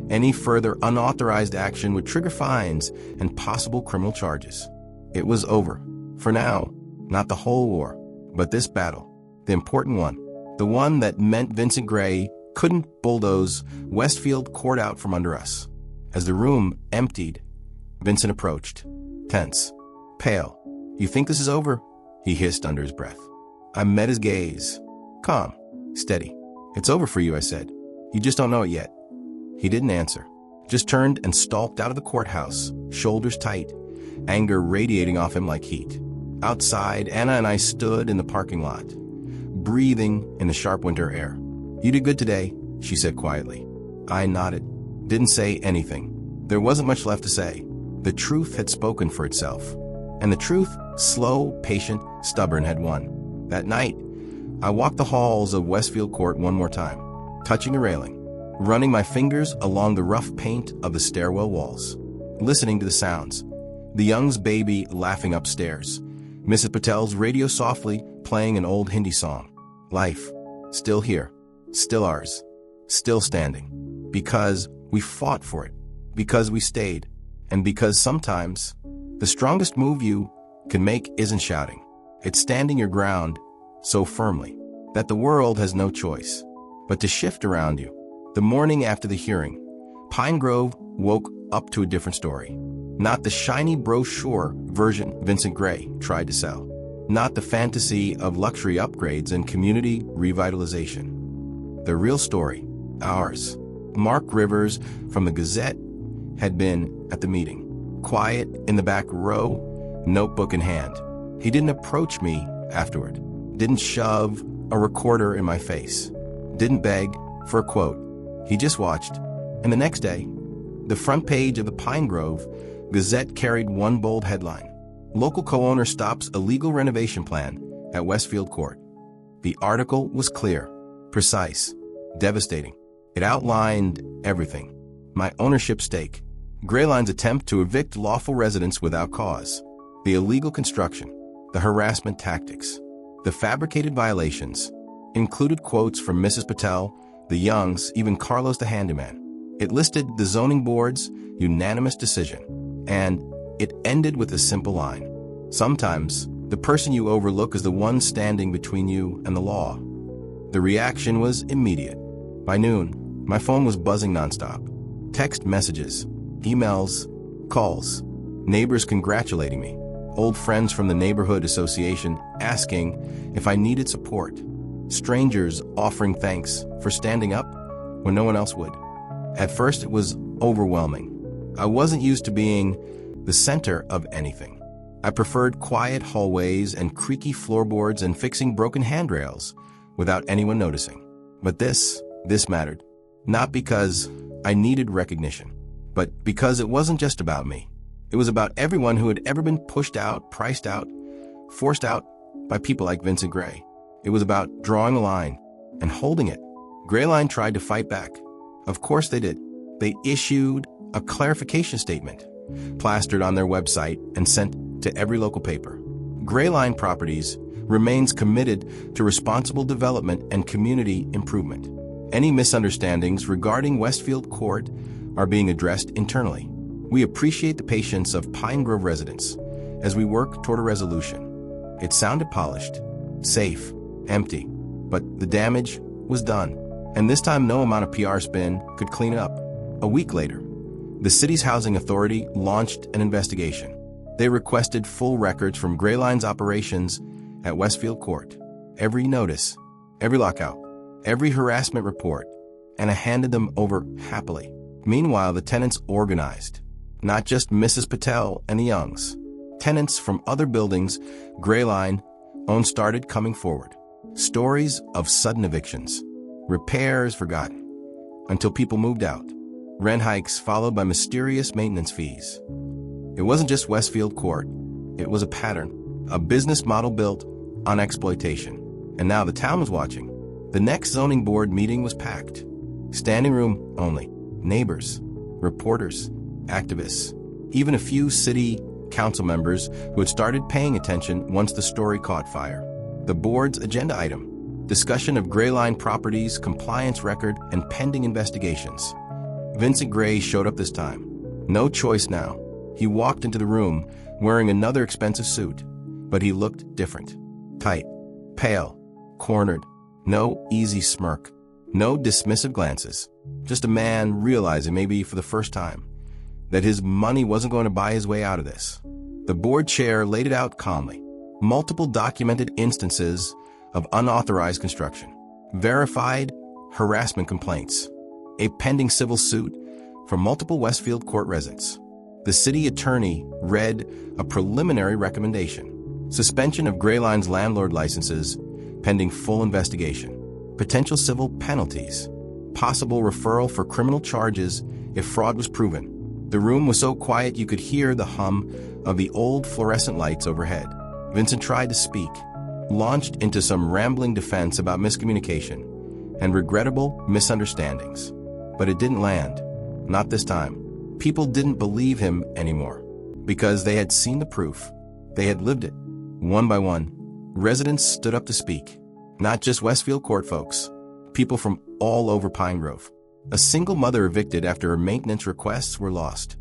A: Any further unauthorized action would trigger fines and possible criminal charges. It was over. For now, not the whole war, but this battle, the important one, the one that meant Vincent Gray couldn't bulldoze Westfield Court out from under us. As the room emptied, Vincent approached, tense, pale. "You think this is over?" he hissed under his breath. I met his gaze. Calm, steady. "It's over for you," I said. "You just don't know it yet." He didn't answer, just turned and stalked out of the courthouse, shoulders tight, anger radiating off him like heat. Outside, Anna and I stood in the parking lot, breathing in the sharp winter air. "You did good today," she said quietly. I nodded, didn't say anything. There wasn't much left to say. The truth had spoken for itself. And the truth, slow, patient, stubborn, had won. That night, I walked the halls of Westfield Court one more time, touching the railing, running my fingers along the rough paint of the stairwell walls, listening to the sounds. The Young's baby laughing upstairs, Mrs. Patel's radio softly playing an old Hindi song. Life, still here, still ours, still standing. Because we fought for it, because we stayed, and because sometimes the strongest move you can make isn't shouting. It's standing your ground so firmly that the world has no choice but to shift around you. The morning after the hearing, Pine Grove woke up to a different story. Not the shiny brochure version Vincent Gray tried to sell. Not the fantasy of luxury upgrades and community revitalization. The real story, ours. Mark Rivers from the Gazette had been at the meeting, quiet in the back row, notebook in hand. He didn't approach me afterward, didn't shove a recorder in my face, didn't beg for a quote. He just watched. And the next day, the front page of the Pine Grove Gazette carried one bold headline: Local co-owner stops illegal renovation plan at Westfield Court. The article was clear, precise, devastating. It outlined everything. My ownership stake, Grayline's attempt to evict lawful residents without cause, the illegal construction, the harassment tactics, the fabricated violations, included quotes from Mrs. Patel, the Youngs, even Carlos the handyman. It listed the zoning board's unanimous decision, and it ended with a simple line. Sometimes, the person you overlook is the one standing between you and the law. The reaction was immediate. By noon, my phone was buzzing nonstop. Text messages, emails, calls, neighbors congratulating me, old friends from the neighborhood association asking if I needed support, strangers offering thanks for standing up when no one else would. At first, it was overwhelming. I wasn't used to being the center of anything. I preferred quiet hallways and creaky floorboards and fixing broken handrails without anyone noticing. But this mattered. Not because I needed recognition, but because it wasn't just about me. It was about everyone who had ever been pushed out, priced out, forced out by people like Vincent Gray. It was about drawing a line and holding it. Grayline tried to fight back. Of course they did. They issued a clarification statement, plastered on their website and sent to every local paper. Grayline Properties remains committed to responsible development and community improvement. Any misunderstandings regarding Westfield Court are being addressed internally. We appreciate the patience of Pine Grove residents as we work toward a resolution. It sounded polished, safe, empty, but the damage was done. And this time no amount of PR spin could clean it up. A week later, the city's housing authority launched an investigation. They requested full records from Grayline's operations at Westfield Court, every notice, every lockout, every harassment report, and I handed them over happily. Meanwhile, the tenants organized, not just Mrs. Patel and the Youngs. Tenants from other buildings Grayline owned started coming forward. Stories of sudden evictions, repairs forgotten, until people moved out. Rent hikes followed by mysterious maintenance fees. It wasn't just Westfield Court. It was a pattern, a business model built on exploitation. And now the town was watching. The next zoning board meeting was packed. Standing room only. Neighbors, reporters, activists, even a few city council members who had started paying attention once the story caught fire. The board's agenda item: discussion of Grayline Properties compliance record and pending investigations. Vincent Gray showed up this time. No choice now. He walked into the room wearing another expensive suit, but he looked different. Tight, pale, cornered. No easy smirk. No dismissive glances. Just a man realizing, maybe for the first time, that his money wasn't going to buy his way out of this. The board chair laid it out calmly. Multiple documented instances of unauthorized construction. Verified harassment complaints. A pending civil suit from multiple Westfield court residents. The city attorney read a preliminary recommendation. Suspension of Gray Line's landlord licenses pending full investigation. Potential civil penalties. Possible referral for criminal charges if fraud was proven. The room was so quiet you could hear the hum of the old fluorescent lights overhead. Vincent tried to speak, launched into some rambling defense about miscommunication and regrettable misunderstandings. But it didn't land. Not this time. People didn't believe him anymore because they had seen the proof. They had lived it. One by one, residents stood up to speak. Not just Westfield court folks. People from all over Pine Grove. A single mother evicted after her maintenance requests were lost.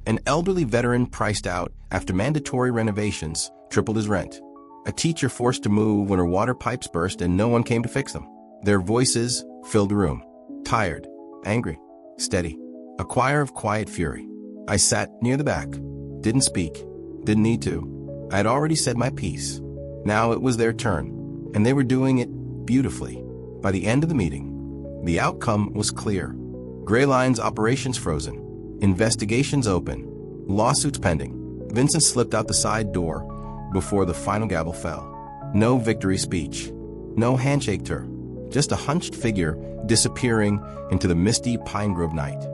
A: An elderly veteran priced out after mandatory renovations tripled his rent. A teacher forced to move when her water pipes burst and no one came to fix them. Their voices filled the room. Tired, angry, steady. A choir of quiet fury. I sat near the back. Didn't speak. Didn't need to. I had already said my piece. Now it was their turn. And they were doing it beautifully. By the end of the meeting, the outcome was clear. Gray Line's operations frozen. Investigations open. Lawsuits pending. Vincent slipped out the side door before the final gavel fell. No victory speech. No handshake tour. Just a hunched figure disappearing into the misty Pine Grove night.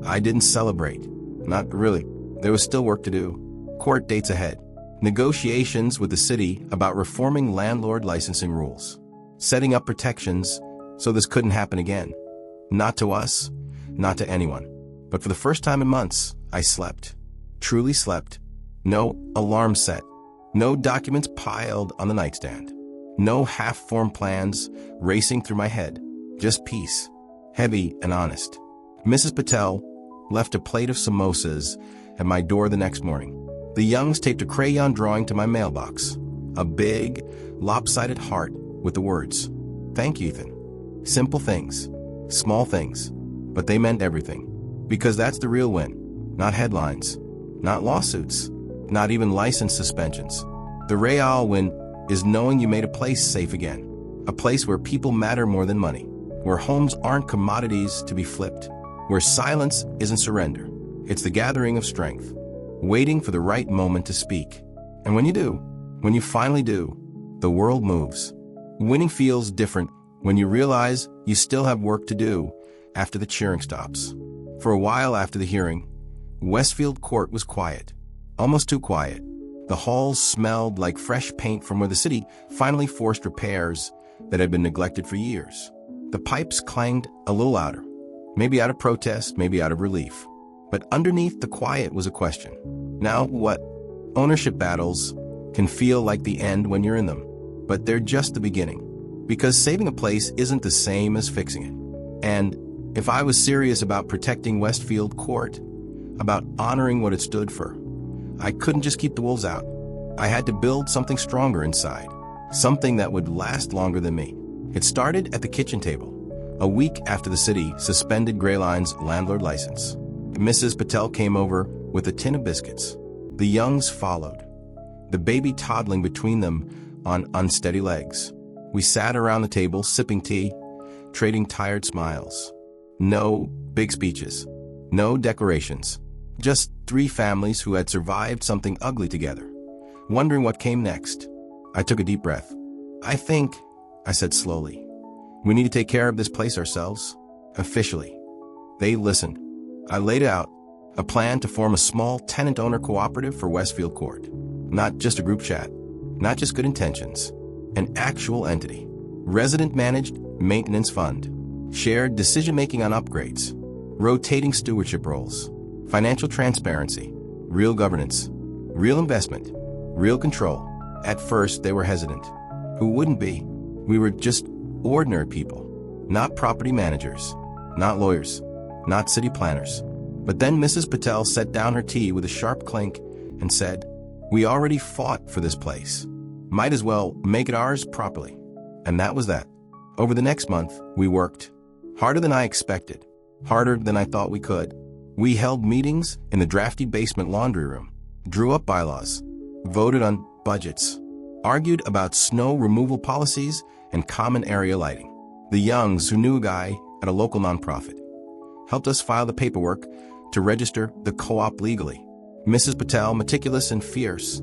A: I didn't celebrate. Not really. There was still work to do. Court dates ahead. Negotiations with the city about reforming landlord licensing rules. Setting up protections so this couldn't happen again. Not to us, not to anyone. But for the first time in months, I slept. Truly slept. No alarm set. No documents piled on the nightstand. No half-formed plans racing through my head. Just peace. Heavy and honest. Mrs. Patel left a plate of samosas at my door the next morning. The Youngs taped a crayon drawing to my mailbox. A big, lopsided heart with the words, "Thank you, Ethan." Simple things. Small things. But they meant everything. Because that's the real win. Not headlines. Not lawsuits. Not even license suspensions. The real win is knowing you made a place safe again. A place where people matter more than money. Where homes aren't commodities to be flipped. Where silence isn't surrender. It's the gathering of strength. Waiting for the right moment to speak. And when you do, when you finally do, the world moves. Winning feels different when you realize you still have work to do after the cheering stops. For a while after the hearing, Westfield Court was quiet. Almost too quiet. The halls smelled like fresh paint from where the city finally forced repairs that had been neglected for years. The pipes clanged a little louder. Maybe out of protest, maybe out of relief. But underneath the quiet was a question. Now what? Ownership battles can feel like the end when you're in them, but they're just the beginning. Because saving a place isn't the same as fixing it. And if I was serious about protecting Westfield Court, about honoring what it stood for, I couldn't just keep the wolves out. I had to build something stronger inside, something that would last longer than me. It started at the kitchen table, a week after the city suspended Gray Line's landlord license. Mrs. Patel came over with a tin of biscuits. The Youngs followed, the baby toddling between them on unsteady legs. We sat around the table sipping tea, trading tired smiles. No big speeches, no declarations. Just three families who had survived something ugly together, wondering what came next. I took a deep breath. I think, I said slowly, we need to take care of this place ourselves, officially. They listened. I laid out a plan to form a small tenant-owner cooperative for Westfield Court. Not just a group chat, not just good intentions, an actual entity. Resident-managed maintenance fund, shared decision-making on upgrades, rotating stewardship roles, financial transparency, real governance, real investment, real control. At first, they were hesitant. Who wouldn't be? We were just ordinary people, not property managers, not lawyers, not city planners. But then Mrs. Patel set down her tea with a sharp clink and said, "We already fought for this place. Might as well make it ours properly." And that was that. Over the next month, we worked. Harder than I expected. Harder than I thought we could. We held meetings in the drafty basement laundry room, drew up bylaws, voted on budgets, argued about snow removal policies and common area lighting. The Youngs, who knew a guy at a local nonprofit, helped us file the paperwork to register the co-op legally. Mrs. Patel, meticulous and fierce,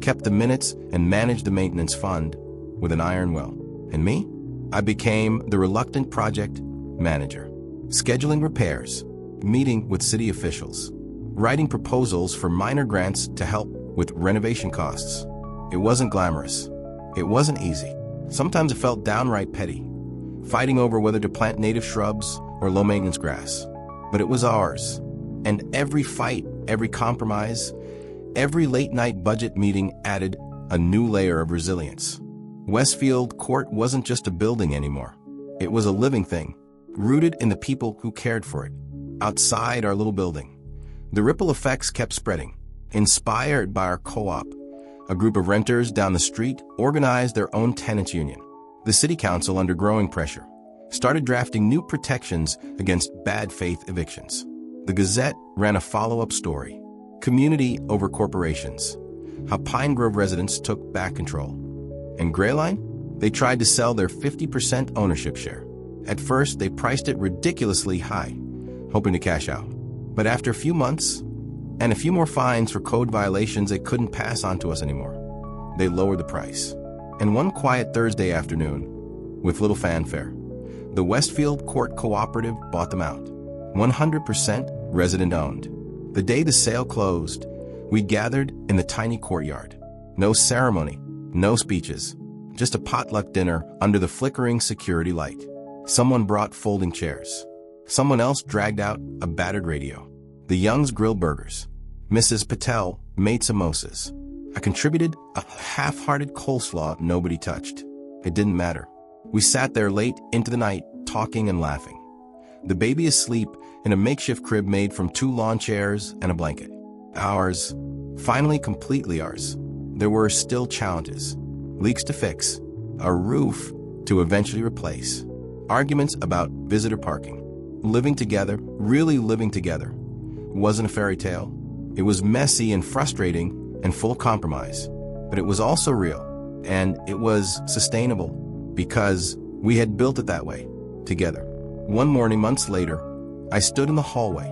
A: kept the minutes and managed the maintenance fund with an iron will. And me? I became the reluctant project manager, scheduling repairs, meeting with city officials, writing proposals for minor grants to help with renovation costs. It wasn't glamorous. It wasn't easy. Sometimes it felt downright petty, fighting over whether to plant native shrubs or low-maintenance grass. But it was ours. And every fight, every compromise, every late-night budget meeting added a new layer of resilience. Westfield Court wasn't just a building anymore. It was a living thing, rooted in the people who cared for it. Outside our little building, the ripple effects kept spreading. Inspired by our co-op, a group of renters down the street organized their own tenants union. The city council, under growing pressure, started drafting new protections against bad faith evictions. The Gazette ran a follow-up story, Community Over Corporations, how Pine Grove residents took back control. And Grayline? They tried to sell their 50% ownership share. At first, they priced it ridiculously high, hoping to cash out. But after a few months, and a few more fines for code violations they couldn't pass on to us anymore, they lowered the price. And one quiet Thursday afternoon, with little fanfare, the Westfield Court Cooperative bought them out. 100% resident-owned. The day the sale closed, we gathered in the tiny courtyard. No ceremony, no speeches, just a potluck dinner under the flickering security light. Someone brought folding chairs. Someone else dragged out a battered radio. The Youngs grilled burgers. Mrs. Patel made samosas. I contributed a half-hearted coleslaw nobody touched. It didn't matter. We sat there late into the night, talking and laughing. The baby asleep in a makeshift crib made from 2 lawn chairs and a blanket. Ours. Finally completely ours. There were still challenges. Leaks to fix. A roof to eventually replace. Arguments about visitor parking. Living together, really living together, wasn't a fairy tale. It was messy and frustrating and full of compromise. But it was also real. And it was sustainable because we had built it that way, together. One morning, months later, I stood in the hallway,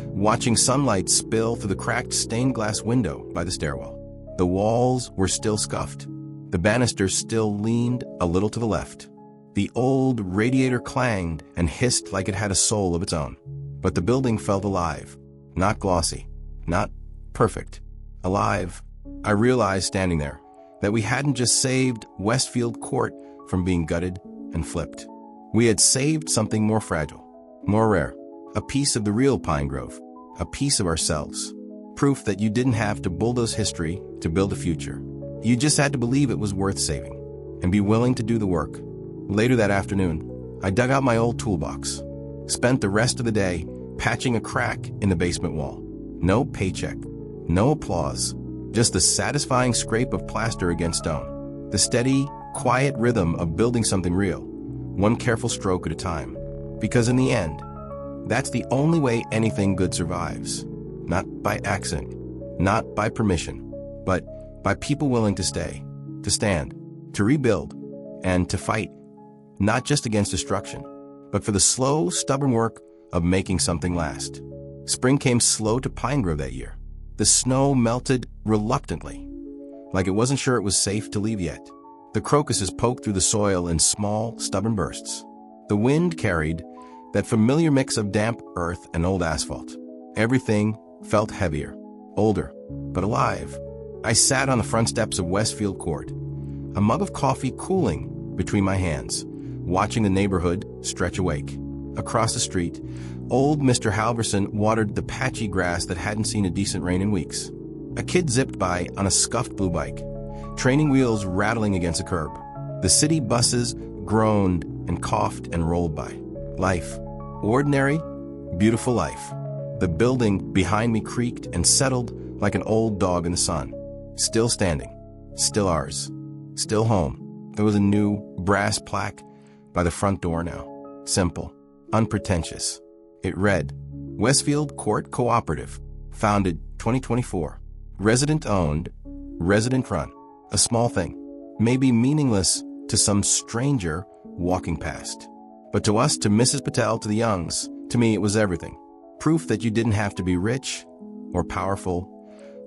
A: watching sunlight spill through the cracked stained glass window by the stairwell. The walls were still scuffed. The banister still leaned a little to the left. The old radiator clanged and hissed like it had a soul of its own. But the building felt alive, not glossy, not perfect. Alive. I realized standing there that we hadn't just saved Westfield Court from being gutted and flipped. We had saved something more fragile, more rare, a piece of the real Pine Grove, a piece of ourselves. Proof that you didn't have to bulldoze history to build a future. You just had to believe it was worth saving and be willing to do the work. Later that afternoon, I dug out my old toolbox, spent the rest of the day patching a crack in the basement wall. No paycheck, no applause, just the satisfying scrape of plaster against stone. The steady, quiet rhythm of building something real, one careful stroke at a time. Because in the end, that's the only way anything good survives. Not by accident, not by permission, but by people willing to stay, to stand, to rebuild, and to fight, not just against destruction, but for the slow, stubborn work of making something last. Spring came slow to Pine Grove that year. The snow melted reluctantly, like it wasn't sure it was safe to leave yet. The crocuses poked through the soil in small, stubborn bursts. The wind carried that familiar mix of damp earth and old asphalt. Everything felt heavier, older, but alive. I sat on the front steps of Westfield Court, a mug of coffee cooling between my hands, watching the neighborhood stretch awake. Across the street, old Mr. Halverson watered the patchy grass that hadn't seen a decent rain in weeks. A kid zipped by on a scuffed blue bike, training wheels rattling against a curb. The city buses groaned and coughed and rolled by. Life. Ordinary, Beautiful life. The building behind me creaked and settled like an old dog in the sun. Still standing. Still ours. Still home. There was a new brass plaque by the front door now. Simple. Unpretentious. It read, Westfield Court Cooperative. Founded 2024. Resident-owned. Resident-run. A small thing. Maybe meaningless to some stranger walking past. But to us, to Mrs. Patel, to the Youngs, to me it was everything. Proof that you didn't have to be rich, or powerful,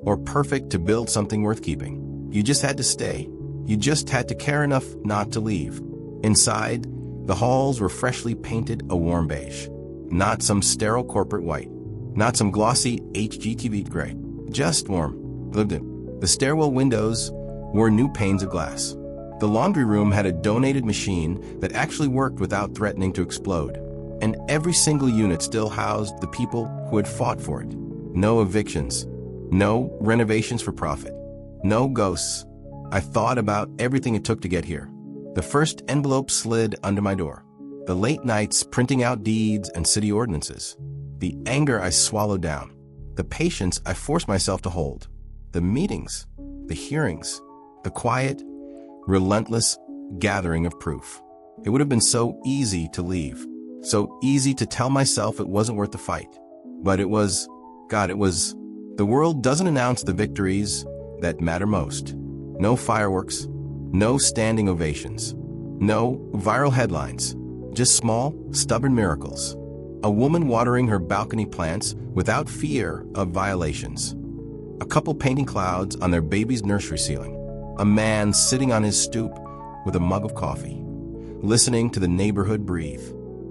A: or perfect to build something worth keeping. You just had to stay. You just had to care enough not to leave. Inside, the halls were freshly painted a warm beige. Not some sterile corporate white. Not some glossy HGTV gray. Just warm. Lived in. The stairwell windows wore new panes of glass. The laundry room had a donated machine that actually worked without threatening to explode. And every single unit still housed the people who had fought for it. No evictions. No renovations for profit. No ghosts. I thought about everything it took to get here. The first envelope slid under my door. The late nights printing out deeds and city ordinances. The anger I swallowed down. The patience I forced myself to hold. The meetings. The hearings. The quiet, relentless gathering of proof. It would have been so easy to leave. So easy to tell myself it wasn't worth the fight. But it was. God, it was. The world doesn't announce the victories that matter most. No fireworks. No standing ovations. No viral headlines. Just small, stubborn miracles. A woman watering her balcony plants without fear of violations. A couple painting clouds on their baby's nursery ceiling. A man sitting on his stoop with a mug of coffee, listening to the neighborhood breathe.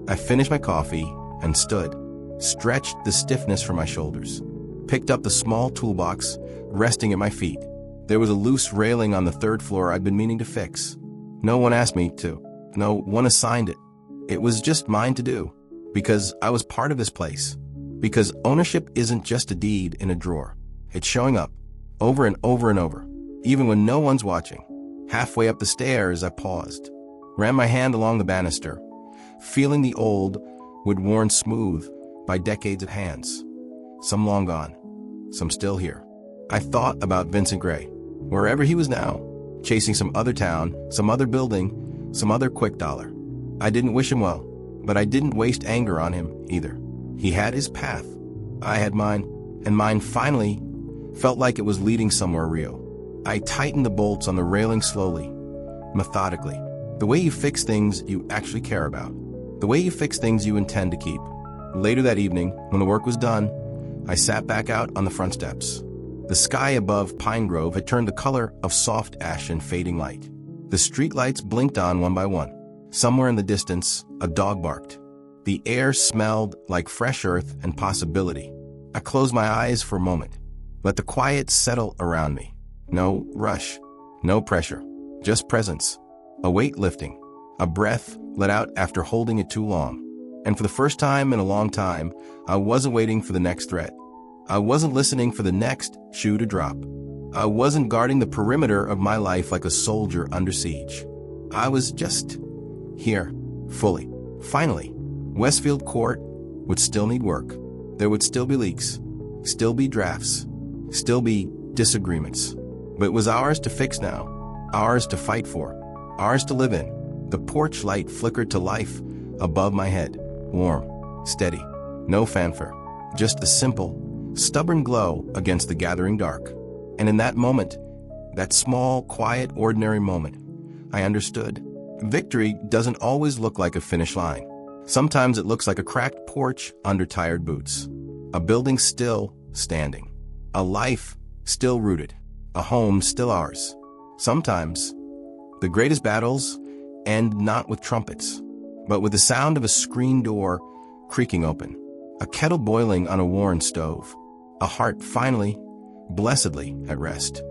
A: I finished my coffee and stood, stretched the stiffness from my shoulders, picked up the small toolbox resting at my feet. There was a loose railing on the third floor I'd been meaning to fix. No one asked me to. No one assigned it. It was just mine to do, because I was part of this place. Because ownership isn't just a deed in a drawer. It's showing up, over and over and over, even when no one's watching. Halfway up the stairs, I paused, ran my hand along the banister, feeling the old wood worn smooth by decades of hands. Some long gone, some still here. I thought about Vincent Gray, wherever he was now, chasing some other town, some other building, some other quick dollar. I didn't wish him well, but I didn't waste anger on him either. He had his path. I had mine, and mine finally felt like it was leading somewhere real. I tightened the bolts on the railing slowly, methodically. The way you fix things you actually care about. The way you fix things you intend to keep. Later that evening, when the work was done, I sat back out on the front steps. The sky above Pine Grove had turned the color of soft ash and fading light. The streetlights blinked on one by one. Somewhere in the distance, a dog barked. The air smelled like fresh earth and possibility. I closed my eyes for a moment. Let the quiet settle around me. No rush, no pressure, just presence. A weight lifting, a breath let out after holding it too long. And for the first time in a long time, I wasn't waiting for the next threat. I wasn't listening for the next shoe to drop. I wasn't guarding the perimeter of my life like a soldier under siege. I was just here, fully. Finally, Westfield Court would still need work. There would still be leaks, still be drafts, still be disagreements. But it was ours to fix now, ours to fight for, ours to live in. The porch light flickered to life above my head, warm, steady, no fanfare, just the simple, stubborn glow against the gathering dark. And in that moment, that small, quiet, ordinary moment, I understood. Victory doesn't always look like a finish line. Sometimes it looks like a cracked porch under tired boots, a building still standing, a life still rooted, a home still ours. Sometimes the greatest battles end not with trumpets, but with the sound of a screen door creaking open, a kettle boiling on a worn stove, a heart finally, blessedly at rest.